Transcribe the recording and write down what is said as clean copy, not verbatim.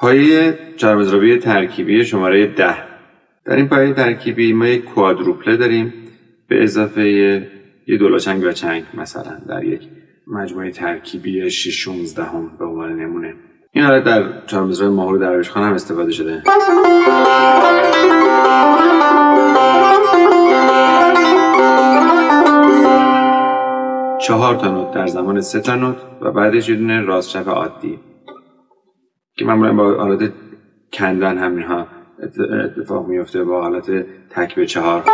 پایه چهارمضرابی ترکیبی شماره 10. در این پایه ترکیبی ما یک کوادروپله داریم به اضافه یه دولاچنگ و چنگ مثلا در یک مجموعه ترکیبی 6/16 به عنوان نمونه. این حالت در چهارمضراب ماهور درویشخان هم استفاده شده. چهار تا نوت در زمان 3 تا نوت و بعدش یه دونه راست چپ عادی که معمولا با حالت کندن همینها اتفاق میفته، با حالت تک به 4.